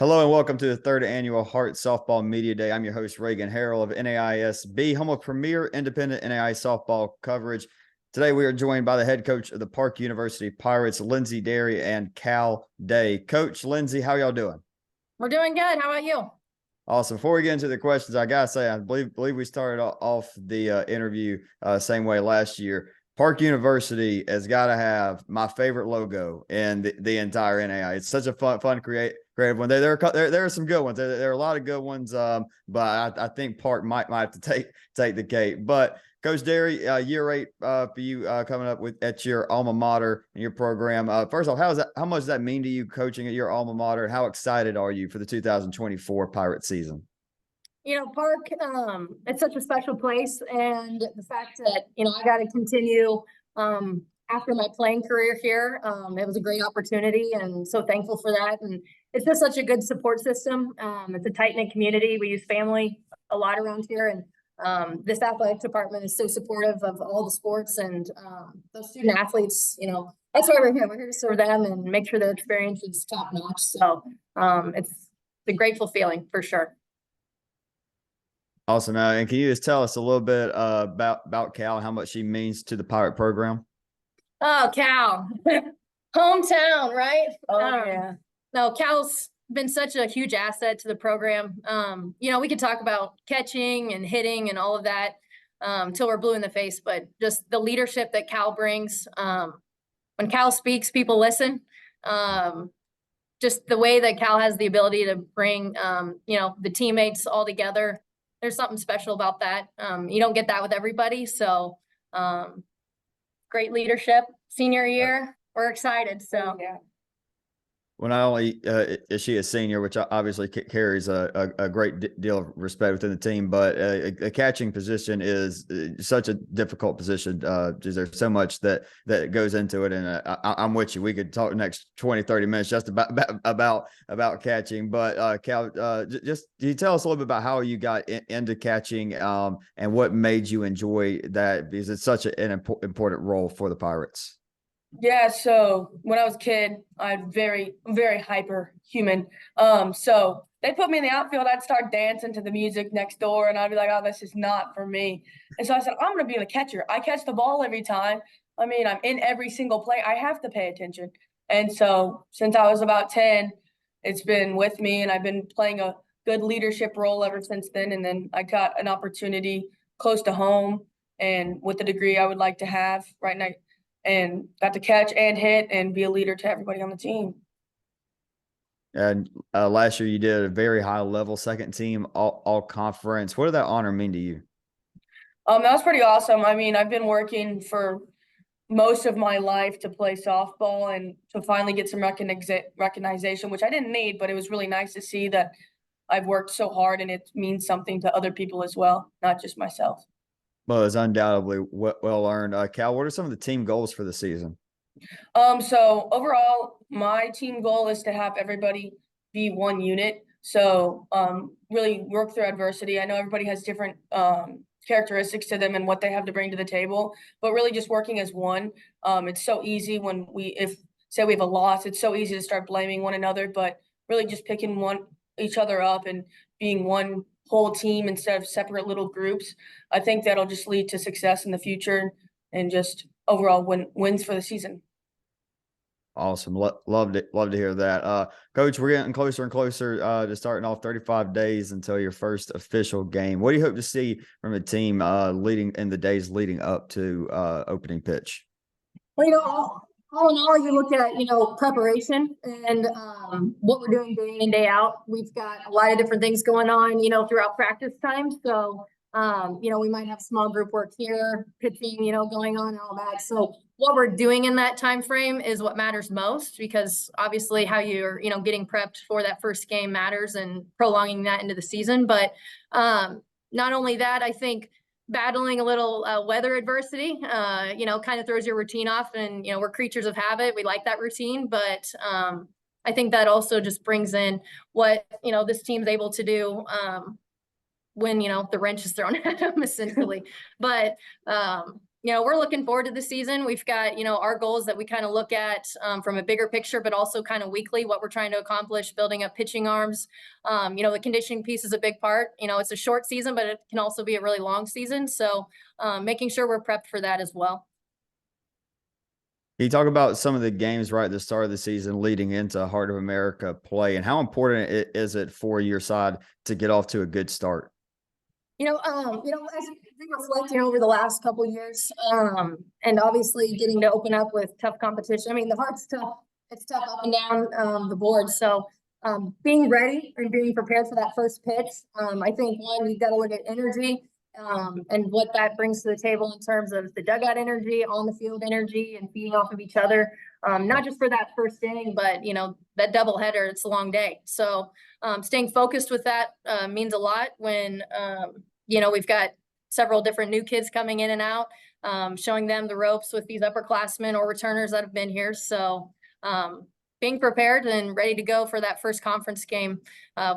Hello and welcome to the third annual Hart Softball Media Day. I'm your host, Reagan Harrell of NAISB, home of premier independent NAI softball coverage. Today, we are joined by the head coach of the Park University Pirates, Lindsey Derry and Cal Day. Coach Lindsey, how y'all doing? We're doing good. How about you? Awesome. Before we get into the questions, I gotta say, I believe we started off the interview same way last year. Park University has got to have my favorite logo in the entire NAI. It's such a fun creative one. There are some good ones. There are a lot of good ones, but I think Park might have to take the cake. But Coach Derry, year 8 for you coming up at your alma mater and your program. First off, how much does that mean to you coaching at your alma mater? How excited are you for the 2024 Pirate season? Park, it's such a special place. And the fact that, I got to continue after my playing career here, it was a great opportunity. And so thankful for that. And it's just such a good support system. It's a tight-knit community. We use family a lot around here. And this athletic department is so supportive of all the sports and those student athletes, that's why we're here. We're here to serve them and make sure their experience is top notch. So it's a grateful feeling for sure. Awesome. And can you just tell us a little bit about Cal, how much she means to the Pirate program? Oh, Cal. Hometown, right? Oh, yeah. No, Cal's been such a huge asset to the program. We could talk about catching and hitting and all of that till we're blue in the face, but just the leadership that Cal brings. When Cal speaks, people listen. Just the way that Cal has the ability to bring, the teammates all together. There's something special about that. You don't get that with everybody. So great leadership. Senior year, we're excited. So yeah. Well, not only is she a senior, which obviously carries a great deal of respect within the team, but a catching position is such a difficult position. There's so much that goes into it. And I'm with you. We could talk the next 20, 30 minutes just about catching. But Cal, just can you tell us a little bit about how you got into catching and what made you enjoy that? Because it's such an important role for the Pirates. Yeah, so when I was a kid, I'm very, very hyper human. So they put me in the outfield, I'd start dancing to the music next door, and I'd be like, oh, this is not for me. And so I said, I'm gonna be the catcher. I catch the ball every time. I mean, I'm in every single play. I have to pay attention. And so since I was about 10, it's been with me, and I've been playing a good leadership role ever since then. And then I got an opportunity close to home and with the degree I would like to have right now, and got to catch and hit and be a leader to everybody on the team. And last year you did a very high level second team all conference. What did that honor mean to you? That was pretty awesome. I mean, I've been working for most of my life to play softball and to finally get some recognition, which I didn't need, but it was really nice to see that I've worked so hard and it means something to other people as well, not just myself. Well, it's undoubtedly well earned. Cal, what are some of the team goals for the season? So overall, my team goal is to have everybody be one unit. So really work through adversity. I know everybody has different characteristics to them and what they have to bring to the table, but really just working as one. It's so easy when if say we have a loss, it's so easy to start blaming one another, but really just picking each other up and being one whole team instead of separate little groups. I think that'll just lead to success in the future and just overall wins for the season. Awesome. Love to hear that. Coach, we're getting closer and closer to starting off 35 days until your first official game. What do you hope to see from the team leading in the days leading up to opening pitch? Well, all in all, you look at, preparation and what we're doing day in and day out. We've got a lot of different things going on, throughout practice time. So, we might have small group work here, pitching, going on and all that. So what we're doing in that time frame is what matters most, because obviously how you're, getting prepped for that first game matters and prolonging that into the season. But not only that, I think battling a little weather adversity, kind of throws your routine off, and, we're creatures of habit. We like that routine, but I think that also just brings in what, this team's able to do when, the wrench is thrown at them essentially. But we're looking forward to the season. We've got, our goals that we kind of look at from a bigger picture, but also kind of weekly, what we're trying to accomplish, building up pitching arms. The conditioning piece is a big part. It's a short season, but it can also be a really long season. So making sure we're prepped for that as well. Can you talk about some of the games right at the start of the season leading into Heart of America play, and how important is it for your side to get off to a good start? As we reflecting over the last couple of years, and obviously getting to open up with tough competition. I mean, the Heart's tough. It's tough up and down the board. So being ready and being prepared for that first pitch, I think you've got to look at energy and what that brings to the table in terms of the dugout energy, on the field energy, and feeding off of each other. Not just for that first inning, but that double header. It's a long day. So staying focused with that means a lot when we've got several different new kids coming in and out, showing them the ropes with these upperclassmen or returners that have been here. So being prepared and ready to go for that first conference game.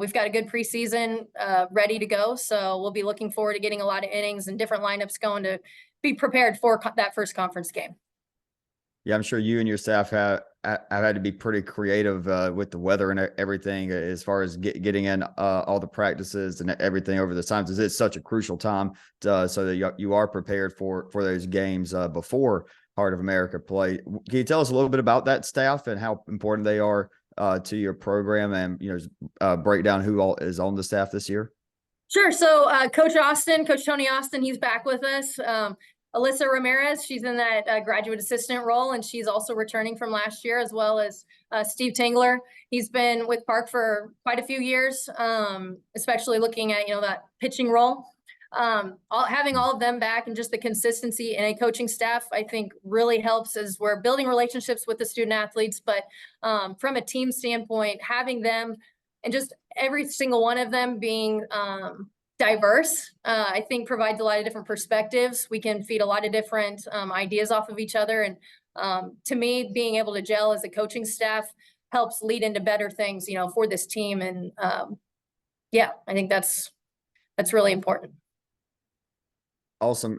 We've got a good preseason ready to go. So we'll be looking forward to getting a lot of innings and different lineups going to be prepared for that first conference game. Yeah, I'm sure you and your staff have had to be pretty creative with the weather and everything as far as getting in all the practices and everything over the times. It's such a crucial time so that you are prepared for those games before Heart of America play. Can you tell us a little bit about that staff and how important they are to your program, and break down who all is on the staff this year? Sure. So Coach Tony Austin, he's back with us. Alyssa Ramirez, she's in that graduate assistant role, and she's also returning from last year, as well as Steve Tingler. He's been with Park for quite a few years, especially looking at, that pitching role. Having all of them back and just the consistency in a coaching staff, I think really helps as we're building relationships with the student athletes. But from a team standpoint, having them and just every single one of them being diverse, I think provides a lot of different perspectives. We can feed a lot of different ideas off of each other. And to me, being able to gel as a coaching staff helps lead into better things, for this team. And I think that's really important. Awesome.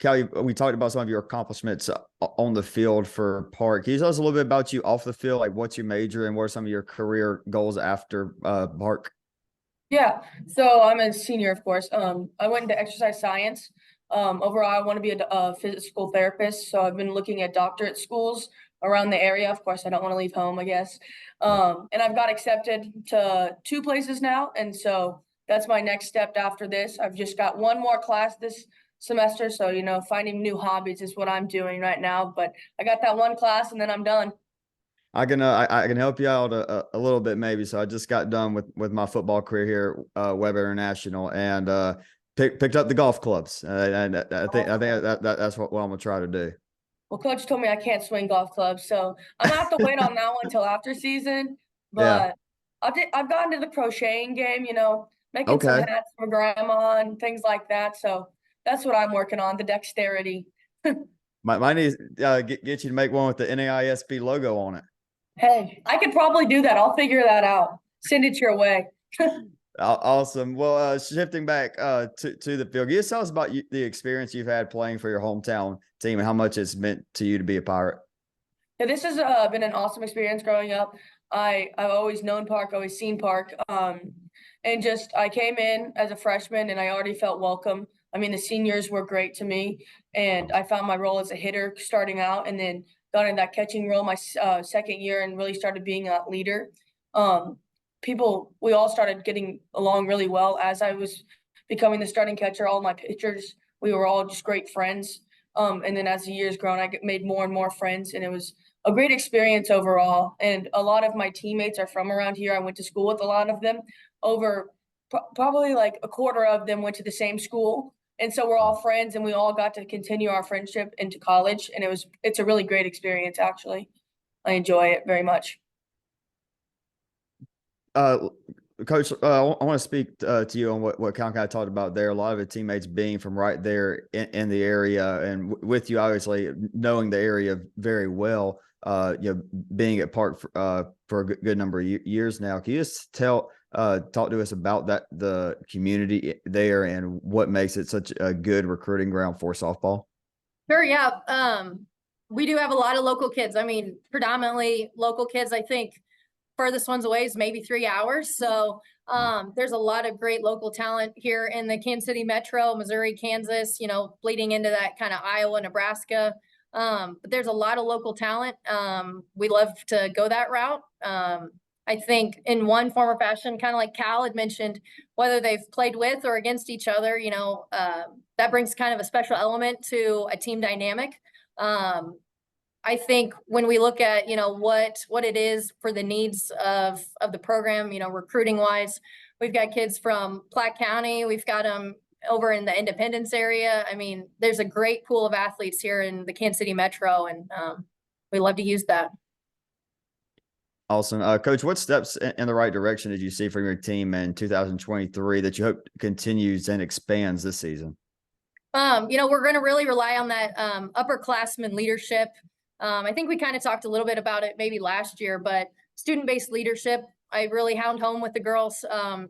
Callie, we talked about some of your accomplishments on the field for Park. Can you tell us a little bit about you off the field? Like, what's your major and what are some of your career goals after Park? Yeah, so I'm a senior, of course. I went into exercise science. Overall, I want to be a physical therapist. So I've been looking at doctorate schools around the area. Of course, I don't want to leave home, I guess. And I've got accepted to 2 places now. And so that's my next step after this. I've just got one more class this semester. So, finding new hobbies is what I'm doing right now. But I got that one class and then I'm done. I can help you out a little bit maybe. So I just got done with my football career here at Webb International, and picked up the golf clubs. And I think that's what I'm gonna try to do. Well, coach told me I can't swing golf clubs, so I'm gonna have to wait on that one until after season. But yeah. I've gotten to the crocheting game, making some hats for grandma and things like that. So that's what I'm working on, the dexterity. My need get you to make one with the NAISB logo on it. Hey, I could probably do that. I'll figure that out. Send it your way. Awesome. Well, shifting back to the field, can you tell us about the experience you've had playing for your hometown team and how much it's meant to you to be a Pirate? Yeah, this has been an awesome experience growing up. I've always known Park, always seen Park. And just I came in as a freshman and I already felt welcome. I mean, the seniors were great to me, and I found my role as a hitter starting out, and then got in that catching role my second year and really started being a leader. We all started getting along really well as I was becoming the starting catcher. All my pitchers, we were all just great friends. And then as the years grown, I made more and more friends, and it was a great experience overall. And a lot of my teammates are from around here. I went to school with a lot of them. Probably like a quarter of them went to the same school. And so we're all friends, and we all got to continue our friendship into college. And it's a really great experience, actually. I enjoy it very much. Coach, I want to speak to you on what Cal kind of talked about there. A lot of the teammates being from right there in the area, and with you, obviously, knowing the area very well, being at Park for a good number of years now. Can you just talk to us about the community there and what makes it such a good recruiting ground for softball? Sure, yeah. We do have a lot of local kids. I mean, predominantly local kids. I think furthest ones away is maybe 3 hours. So there's a lot of great local talent here in the Kansas City Metro, Missouri, Kansas, bleeding into that kind of Iowa, Nebraska. But there's a lot of local talent. We love to go that route. I think in one form or fashion, kind of like Cal had mentioned, whether they've played with or against each other, that brings kind of a special element to a team dynamic. I think when we look at, what it is for the needs of the program, recruiting wise, we've got kids from Platte County, we've got them over in the Independence area. I mean, there's a great pool of athletes here in the Kansas City Metro, and we love to use that. Awesome. Coach, what steps in the right direction did you see from your team in 2023 that you hope continues and expands this season? We're going to really rely on that upperclassmen leadership. I think we kind of talked a little bit about it maybe last year, but student-based leadership, I really hound home with the girls.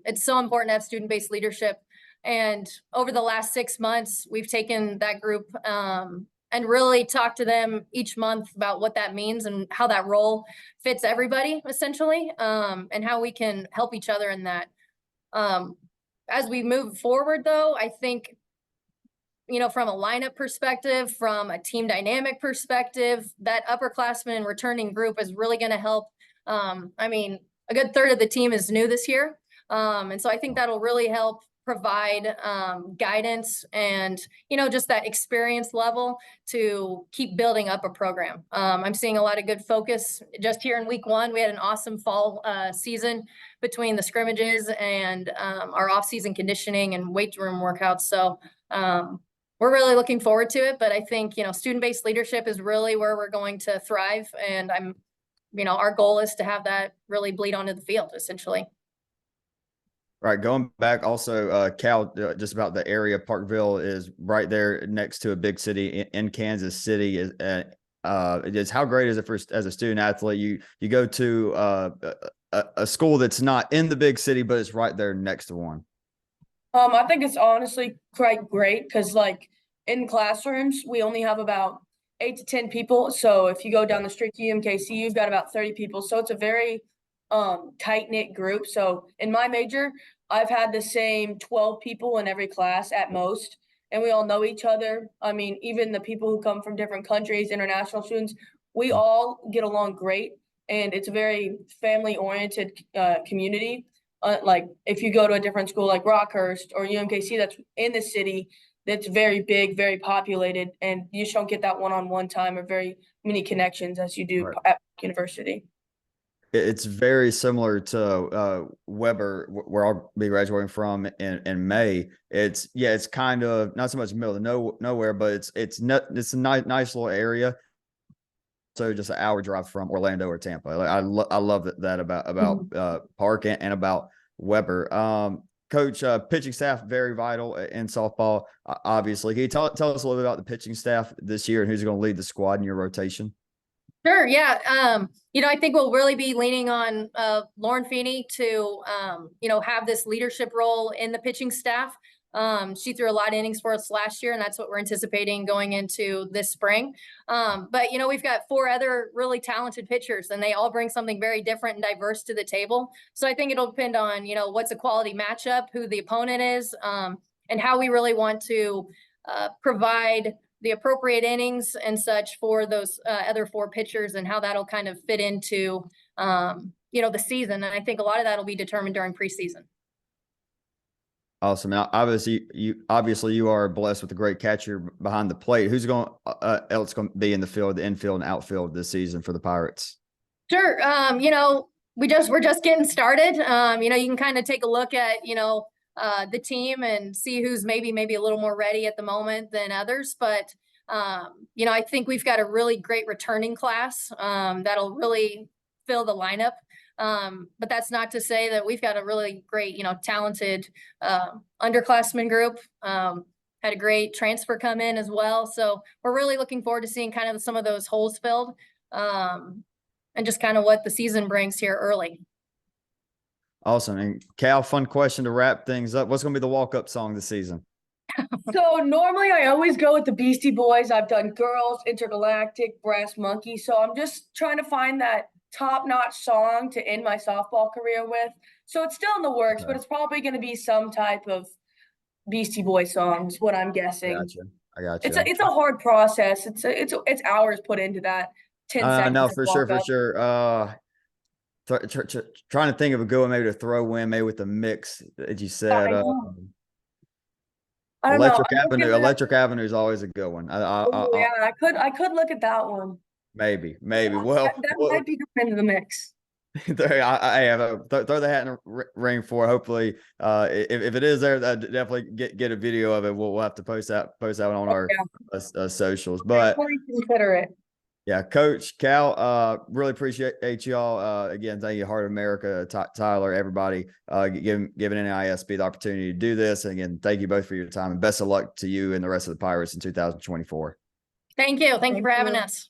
It's so important to have student-based leadership. And over the last 6 months, we've taken that group and really talked to them each month about what that means and how that role fits everybody, essentially, and how we can help each other in that. As we move forward, though, I think from a lineup perspective, from a team dynamic perspective, that upperclassmen returning group is really going to help. I mean, a good third of the team is new this year. And so I think that'll really help provide guidance and, just that experience level to keep building up a program. I'm seeing a lot of good focus just here in week 1. We had an awesome fall season between the scrimmages and our off-season conditioning and weight room workouts. So we're really looking forward to it, but I think, student-based leadership is really where we're going to thrive. And our goal is to have that really bleed onto the field, essentially. Right. Going back also, Cal, just about the area, Parkville is right there next to a big city in Kansas City. Is how great is it for as a student athlete? You go to a school that's not in the big city, but it's right there next to one. I think it's honestly quite great because, in classrooms, we only have about 8 to 10 people. So if you go down the street to UMKC, you've got about 30 people. So it's a very tight-knit group. So in my major, I've had the same 12 people in every class at most, and we all know each other. I mean, even the people who come from different countries, international students, we all get along great, and it's a very family-oriented community. If you go to a different school like Rockhurst or UMKC that's in the city, that's very big, very populated, and you just don't get that one-on-one time or very many connections as you do at university. It's very similar to Weber, where I'll be graduating from in May. It's kind of not so much middle of nowhere, but it's a nice little area. So just an hour drive from Orlando or Tampa. I love that about Park and about Weber. Coach, pitching staff very vital in softball. Obviously, can you tell us a little bit about the pitching staff this year and who's going to lead the squad in your rotation? Sure. Yeah. I think we'll really be leaning on Lauren Feeney to, have this leadership role in the pitching staff. She threw a lot of innings for us last year, and that's what we're anticipating going into this spring. But, we've got 4 other really talented pitchers, and they all bring something very different and diverse to the table. So I think it'll depend on, what's a quality matchup, who the opponent is, and how we really want to provide the appropriate innings and such for those other 4 pitchers and how that'll kind of fit into, the season. And I think a lot of that will be determined during preseason. Awesome. Now, obviously you are blessed with a great catcher behind the plate. Who's going else going to be in the field, the infield and outfield this season for the Pirates? Sure. We're just getting started. You can kind of take a look at, the team and see who's maybe a little more ready at the moment than others. But, I think we've got a really great returning class that'll really fill the lineup. But that's not to say that we've got a really great, talented underclassmen group. Had a great transfer come in as well. So we're really looking forward to seeing kind of some of those holes filled and just kind of what the season brings here early. Awesome. And Cal, fun question to wrap things up. What's going to be the walk-up song this season? So normally I always go with the Beastie Boys. I've done Girls, Intergalactic, Brass Monkey. So I'm just trying to find that top-notch song to end my softball career with. So it's still in the works, but Okay. it's probably going to be some type of Beastie Boy songs, what I'm guessing. Gotcha. I got It's you. a hard process. It's hours put into that. 10 seconds No, of for sure, walk for up. sure. Trying to think of a good one, maybe to throw in, maybe with the mix that you said. I don't know. I'm looking at, Electric Avenue is always a good one. oh yeah, I could look at that one. Maybe. That, Well, that well, might be going into the mix. I have throw the hat in the ring for it. Hopefully, if it is there, definitely get a video of it. We'll have to post that on Oh, our yeah, socials. But definitely consider it. yeah, Coach Cal, really appreciate y'all. Again, thank you, Heart of America, Tyler, everybing NAISB the opportunity to do this. And again, thank you both for your time, and best of luck to you and the rest of the Pirates in 2024. Thank you. Thank you for having you. us.